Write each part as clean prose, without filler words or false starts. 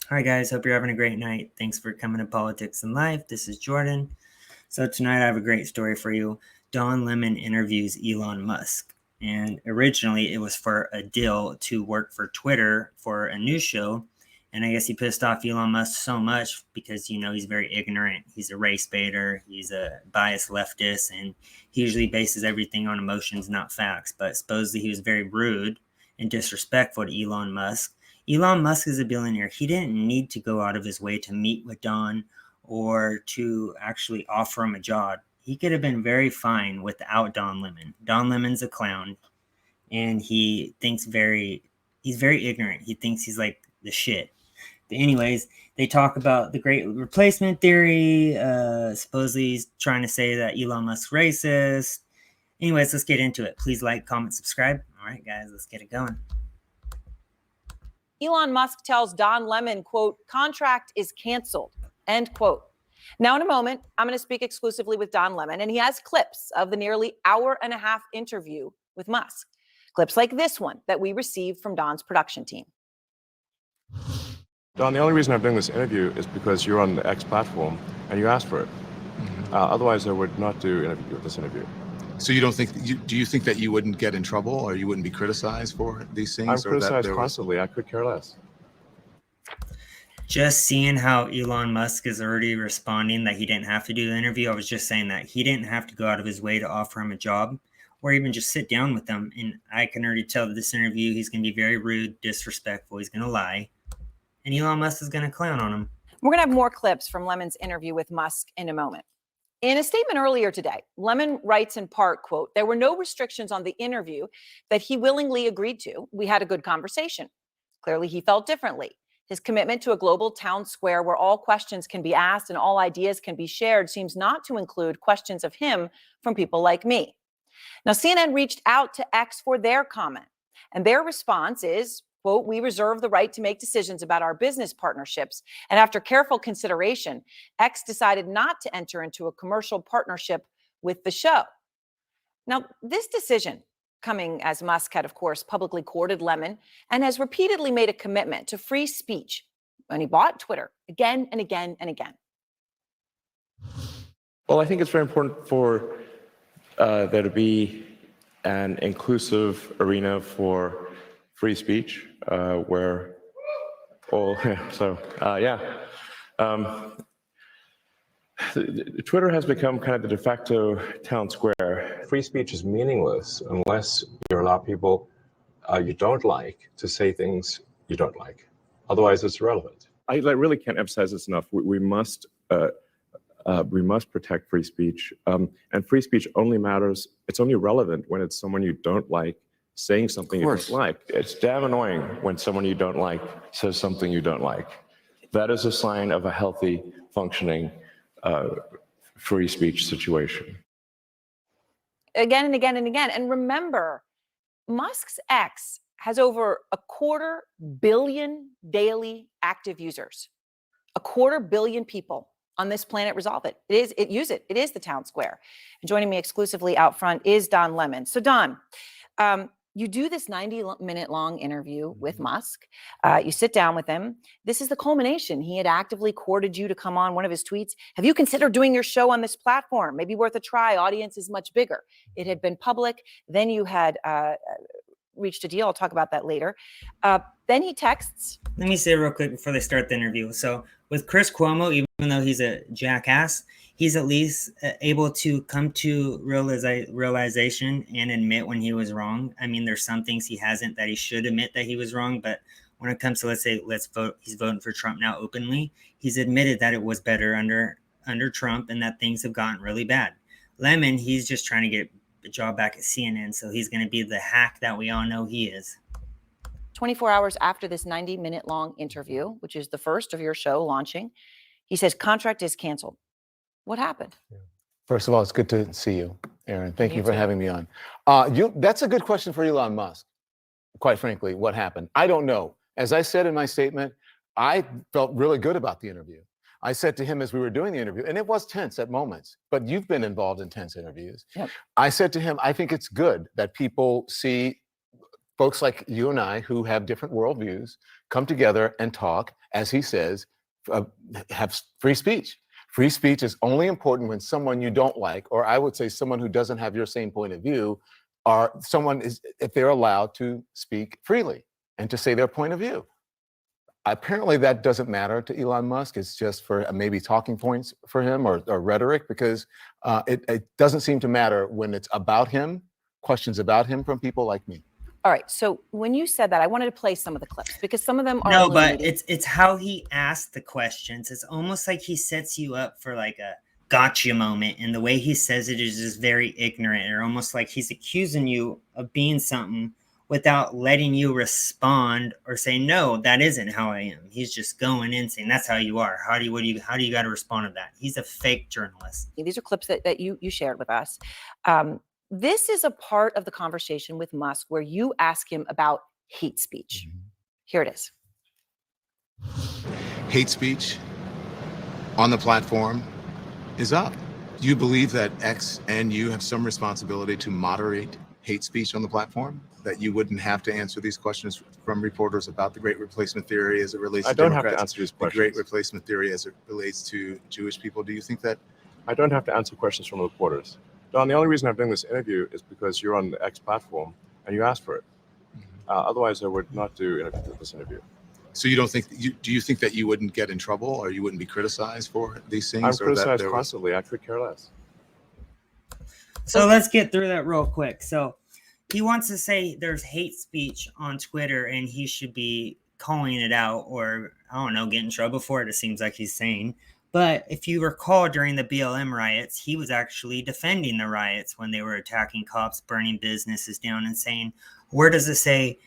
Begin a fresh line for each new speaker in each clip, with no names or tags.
Hi, guys. Hope you're having a great night. Thanks for coming to Politics and Life. This is Jordan. So, tonight I have a great story for you. Don Lemon interviews Elon Musk. And originally, it was for a deal to work for Twitter for a news show. And I guess he pissed off Elon Musk so much because, he's very ignorant. He's a race baiter. He's a biased leftist. And he usually bases everything on emotions, not facts. But supposedly he was very rude and disrespectful to Elon Musk. Elon Musk is a billionaire. He didn't need to go out of his way to meet with Don or to actually offer him a job. He could have been very fine without Don Lemon. Don Lemon's a clown, and he's very ignorant. He thinks he's like the shit. But anyways, they talk about the great replacement theory. Supposedly he's trying to say that Elon Musk's racist. Anyways, let's get into it. Please like, comment, subscribe. All right, guys, let's get it going.
Elon Musk tells Don Lemon, quote, contract is canceled, end quote. Now, in a moment, I'm going to speak exclusively with Don Lemon, and he has clips of the nearly hour-and-a-half interview with Musk. Clips like this one that we received from Don's production team.
Don, the only reason I'm doing this interview is because you're on the X platform and you asked for it. Otherwise, I would not do this interview.
So you don't think, do you think that you wouldn't get in trouble or you wouldn't be criticized for these things?
I'm criticized constantly. I could care less.
Just seeing how Elon Musk is already responding that he didn't have to do the interview. I was just saying that he didn't have to go out of his way to offer him a job or even just sit down with him. And I can already tell that this interview, he's going to be very rude, disrespectful. He's going to lie. And Elon Musk is going to clown on him.
We're going to have more clips from Lemon's interview with Musk in a moment. In a statement earlier today, Lemon writes in part, quote, there were no restrictions on the interview that he willingly agreed to. We had a good conversation. Clearly, he felt differently. His commitment to a global town square where all questions can be asked and all ideas can be shared seems not to include questions of him from people like me. Now, CNN reached out to X for their comment, and their response is, quote, we reserve the right to make decisions about our business partnerships. And after careful consideration, X decided not to enter into a commercial partnership with the show. Now, this decision, coming as Musk had, of course, publicly courted Lemon and has repeatedly made a commitment to free speech when he bought Twitter again and again and again.
Well, I think it's very important for there to be an inclusive arena for free speech, where all, Twitter has become kind of the de facto town square. Free speech is meaningless unless you allow people you don't like to say things you don't like. Otherwise, it's irrelevant. I really can't emphasize this enough. We must protect free speech, and free speech only matters. It's only relevant when it's someone you don't like saying something you don't like. It's damn annoying when someone you don't like says something you don't like. That is a sign of a healthy, functioning free speech situation.
Again and again and again. And remember, Musk's X has over 250 million daily active users. 250 million people on this planet resolve it. Use it. It is the town square. And joining me exclusively out front is Don Lemon. So Don, you do this 90-minute long interview with Musk. You sit down with him. This is the culmination. He had actively courted you to come on. One of his tweets, have you considered doing your show on this platform? Maybe worth a try. Audience is much bigger. It had been public. Then you had reached a deal. I'll talk about that later. Then he texts.
Let me say real quick before they start the interview. So with Chris Cuomo, even though he's a jackass, he's at least able to come to realization and admit when he was wrong. I mean, there's some things he hasn't that he should admit that he was wrong. But when it comes to, let's vote, he's voting for Trump now openly. He's admitted that it was better under Trump and that things have gotten really bad. Lemon, he's just trying to get a job back at CNN. So he's going to be the hack that we all know he is.
24 hours after this 90-minute long interview, which is the first of your show launching, he says contract is canceled. What happened?
First of all, it's good to see you, Aaron. Thank you for having me on. That's a good question for Elon Musk. Quite frankly, what happened? I don't know. As I said in my statement, I felt really good about the interview. I said to him as we were doing the interview, and it was tense at moments, but you've been involved in tense interviews. Yep. I said to him, I think it's good that people see folks like you and I who have different worldviews come together and talk, as he says, have free speech. Free speech is only important when someone you don't like, or I would say someone who doesn't have your same point of view, or someone is, if they're allowed to speak freely and to say their point of view. Apparently that doesn't matter to Elon Musk. It's just for maybe talking points for him or rhetoric, because it doesn't seem to matter when it's about him, questions about him from people like me.
All right. So when you said that, I wanted to play some of the clips because some of them are
No, but
illuminating.
it's how he asked the questions. It's almost like he sets you up for like a gotcha moment, and the way he says it is just very ignorant, or almost like he's accusing you of being something without letting you respond or say, no, that isn't how I am. He's just going in saying that's how you are. How do you got to respond to that? He's a fake journalist.
These are clips that you shared with us. This is a part of the conversation with Musk where you ask him about hate speech. Here it is.
Hate speech on the platform is up. Do you believe that X and you have some responsibility to moderate hate speech on the platform? That you wouldn't have to answer these questions from reporters about the Great Replacement Theory as it relates to Democrats?
I don't have to answer these questions.
The Great Replacement Theory as it relates to Jewish people. Do you think that?
I don't have to answer questions from reporters. Don, the only reason I'm doing this interview is because you're on the X platform and you asked for it. Otherwise, I would not do this interview.
So you don't think? Do you think that you wouldn't get in trouble or you wouldn't be criticized for these things?
I'm
or
criticized
that
constantly. I could care less.
So let's get through that real quick. So he wants to say there's hate speech on Twitter and he should be calling it out, or I don't know, get in trouble for it. It seems like he's saying. But if you recall, during the BLM riots, he was actually defending the riots when they were attacking cops, burning businesses down, and saying, where does it say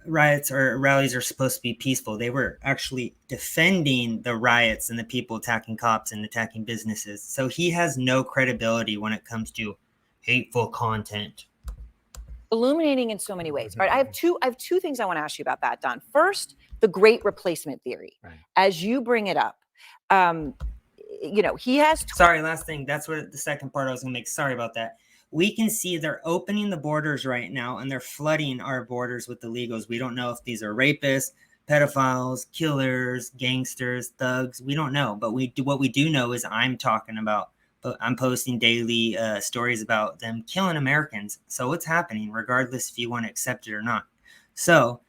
riots or rallies are supposed to be peaceful? They were actually defending the riots and the people attacking cops and attacking businesses. So he has no credibility when it comes to hateful content.
Illuminating in so many ways. All right, I have two things I want to ask you about that, Don. First, the Great Replacement Theory.
Right.
As you bring it up, he has.
Sorry, last thing. That's what the second part I was going to make. Sorry about that. We can see they're opening the borders right now, and they're flooding our borders with illegals. We don't know if these are rapists, pedophiles, killers, gangsters, thugs. We don't know, but what we do know is I'm posting daily stories about them killing Americans. So it's happening, regardless if you want to accept it or not. So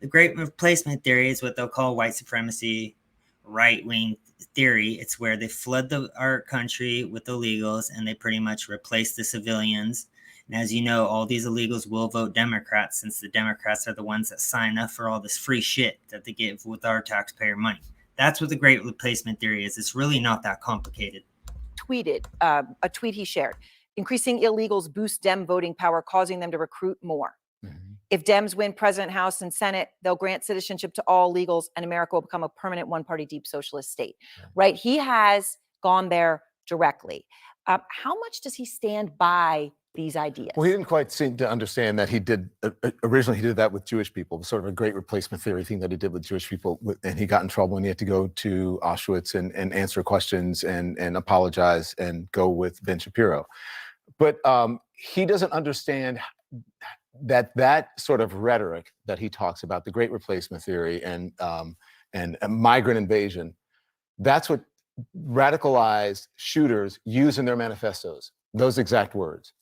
the Great Replacement Theory is what they'll call white supremacy, right-wing theory. It's where they flood our country with illegals and they pretty much replace the civilians. And as you know, all these illegals will vote Democrats, since the Democrats are the ones that sign up for all this free shit that they give with our taxpayer money. That's what the Great Replacement Theory is. It's really not that complicated.
Tweeted a tweet he shared: increasing illegals boosts Dem voting power, causing them to recruit more. If Dems win President, House, and Senate, they'll grant citizenship to all illegals, and America will become a permanent one-party deep socialist state. Right? He has gone there directly. How much does he stand by these ideas?
Well, he didn't quite seem to understand that he did. Originally, he did that with Jewish people, sort of a Great Replacement Theory thing that he did with Jewish people, and he got in trouble and he had to go to Auschwitz and answer questions and apologize and go with Ben Shapiro. But he doesn't understand that sort of rhetoric that he talks about, the Great Replacement Theory and migrant invasion. That's what radicalized shooters use in their manifestos. Those exact words.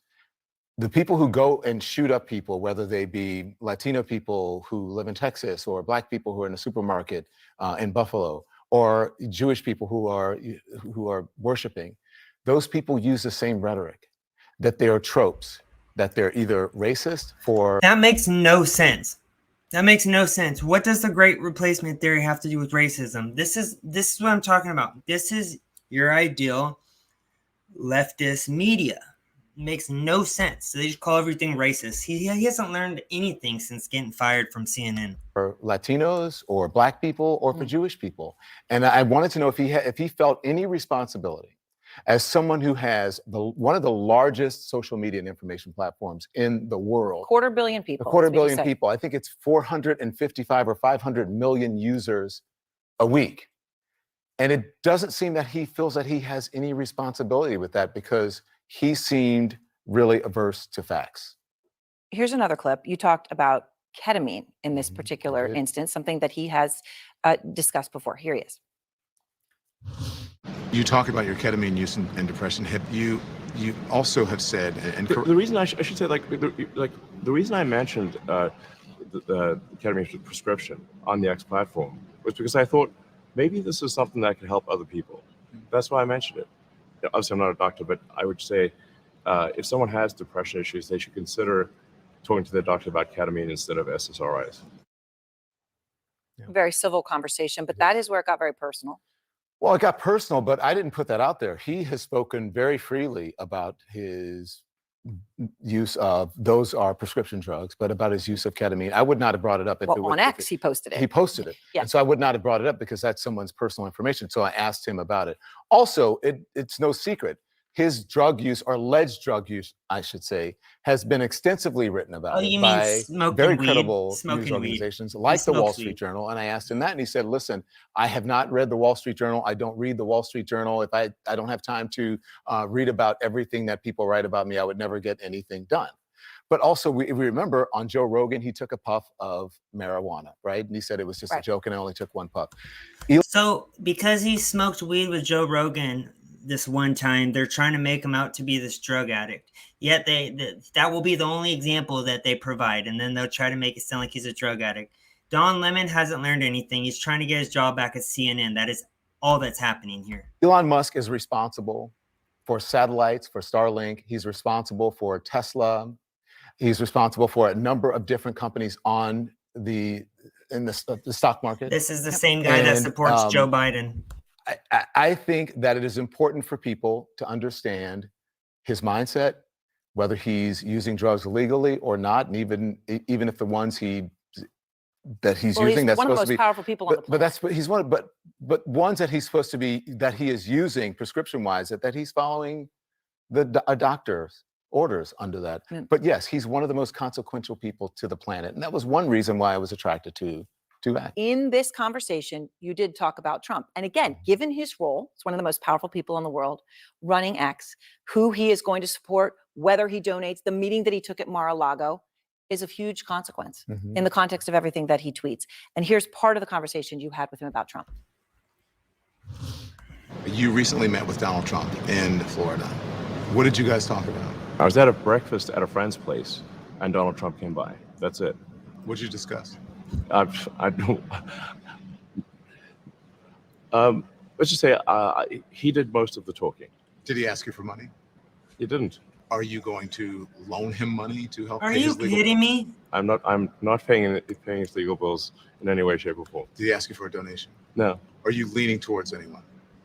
The people who go and shoot up people, whether they be Latino people who live in Texas, or Black people who are in a supermarket in Buffalo, or Jewish people who are worshiping, those people use the same rhetoric, that they are tropes, that they're either racist for...
That makes no sense. That makes no sense. What does the Great Replacement Theory have to do with racism? This is what I'm talking about. This is your ideal leftist media. It makes no sense. So they just call everything racist. He hasn't learned anything since getting fired from CNN.
For Latinos or Black people or for Jewish people. And I wanted to know if he felt any responsibility as someone who has one of the largest social media and information platforms in the world.
250 million people.
A 250 million people. I think it's 455 or 500 million users a week. And it doesn't seem that he feels that he has any responsibility with that, because he seemed really averse to facts.
Here's another clip. You talked about ketamine in this particular instance, something that he has discussed before. Here he is.
You talk about your ketamine use and depression. You also have said, and
the reason I should say, the reason I mentioned the ketamine prescription on the X platform was because I thought maybe this is something that could help other people. That's why I mentioned it. Obviously, I'm not a doctor, but I would say if someone has depression issues, they should consider talking to their doctor about ketamine instead of SSRIs.
Very civil conversation, but that is where it got very personal.
Well, it got personal, but I didn't put that out there. He has spoken very freely about his use of, those are prescription drugs, but about his use of ketamine. I would not have brought it up if it was
on X, he posted it.
He posted it.
Yeah.
And so I would not have brought it up because that's someone's personal information. So I asked him about it. Also, it's no secret. His drug use, or alleged drug use, I should say, has been extensively written about by very credible news organizations like the Wall Street Journal. And I asked him that, and he said, listen, I have not read the Wall Street Journal. I don't read the Wall Street Journal. If I don't have time to read about everything that people write about me, I would never get anything done. But also, we remember on Joe Rogan, he took a puff of marijuana, right? And he said it was just a joke and I only took one puff.
So because he smoked weed with Joe Rogan this one time, they're trying to make him out to be this drug addict. Yet that will be the only example that they provide. And then they'll try to make it sound like he's a drug addict. Don Lemon hasn't learned anything. He's trying to get his job back at CNN. That is all that's happening here.
Elon Musk is responsible for satellites, for Starlink. He's responsible for Tesla. He's responsible for a number of different companies in the stock market.
This is the same guy that supports Joe Biden.
I think that it is important for people to understand his mindset, whether he's using drugs illegally or not, and even if the ones using, that's
he's
supposed to be
one of the most powerful people on the planet.
But he's one. But ones that he's supposed to be, that he is using prescription-wise, that he's following a doctor's orders under that. But yes, he's one of the most consequential people to the planet, and that was one reason why I was attracted to that.
In this conversation, you did talk about Trump. And again, given his role, it's one of the most powerful people in the world, running X, who he is going to support, whether he donates, the meeting that he took at Mar-a-Lago is of huge consequence in the context of everything that he tweets. And here's part of the conversation you had with him about Trump.
You recently met with Donald Trump in Florida. What did you guys talk about?
I was at a breakfast at a friend's place, and Donald Trump came by. That's it.
What did you discuss?
I don't. Let's just say he did most of the talking.
Did he ask you for money?
He didn't.
Are you going to loan him money to help?
Are you kidding me?
I'm not paying his legal bills in any way, shape, or form.
Did he ask you for a donation?
No.
Are you leaning towards anyone?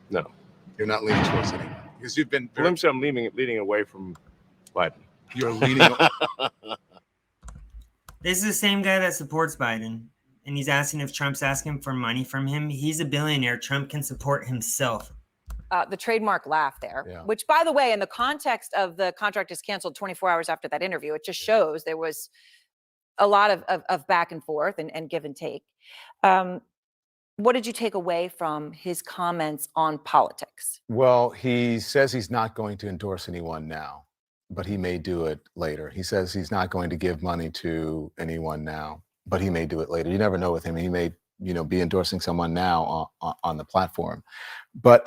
No.
You're not leaning towards anyone because you've been.
Well, I'm leaning away from Biden.
You're leaning.
This is the same guy that supports Biden, and he's asking if Trump's asking for money from him. He's a billionaire. Trump can support himself.
The trademark laugh there, which, by the way, in the context of the contract is canceled 24 hours after that interview, it just shows there was a lot of back and forth and give and take. What did you take away from his comments on politics?
Well, he says he's not going to endorse anyone now, but he may do it later. He says he's not going to give money to anyone now, but he may do it later. You never know with him. He may, be endorsing someone now on the platform. But,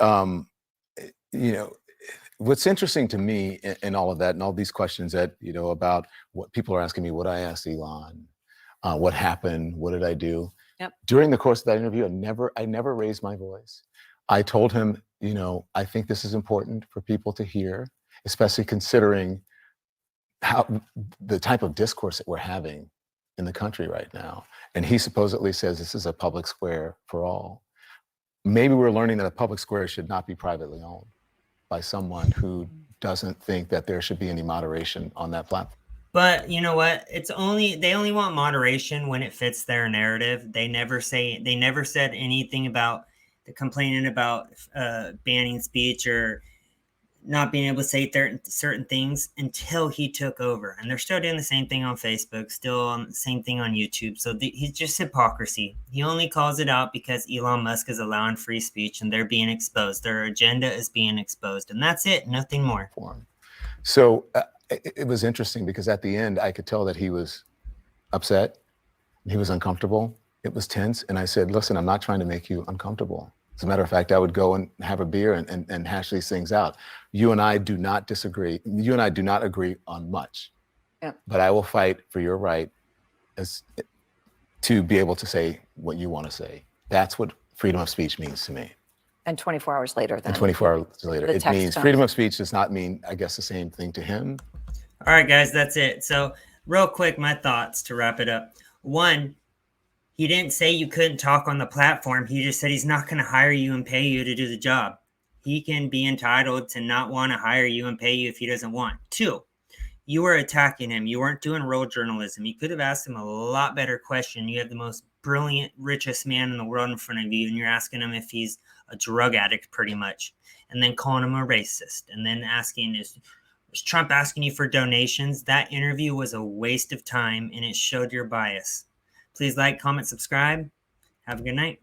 what's interesting to me in all of that and all these questions that, about what people are asking me, what I asked Elon, what happened, what did I do?
Yep.
During the course of that interview, I never raised my voice. I told him, I think this is important for people to hear, especially considering how the type of discourse that we're having in the country right now. And he supposedly says this is a public square for all. Maybe we're learning that a public square should not be privately owned by someone who doesn't think that there should be any moderation on that platform.
But you know what? They only want moderation when it fits their narrative. They never said anything about complaining about banning speech or not being able to say certain things until he took over. And they're still doing the same thing on Facebook, still on the same thing on YouTube. So he's just hypocrisy. He only calls it out because Elon Musk is allowing free speech and they're being exposed. Their agenda is being exposed. And that's it. Nothing more.
So it was interesting because at the end, I could tell that he was upset. He was uncomfortable. It was tense. And I said, listen, I'm not trying to make you uncomfortable. As a matter of fact, I would go and have a beer and hash these things out. You and I do not disagree. You and I do not agree on much.
Yeah.
But I will fight for your right to be able to say what you want to say. That's what freedom of speech means to me.
And 24 hours later, then.
And 24 hours later,
the
it
text
means
comes.
freedom of speech does not mean, I guess, the same thing to him.
All right, guys, that's it. So real quick, my thoughts to wrap it up. One, he didn't say you couldn't talk on the platform. He just said he's not going to hire you and pay you to do the job. He can be entitled to not want to hire you and pay you if he doesn't want. Two, you were attacking him. You weren't doing real journalism. You could have asked him a lot better question. You have the most brilliant, richest man in the world in front of you, and you're asking him if he's a drug addict pretty much, and then calling him a racist, and then asking, is Trump asking you for donations? That interview was a waste of time, and it showed your bias. Please like, comment, subscribe. Have a good night.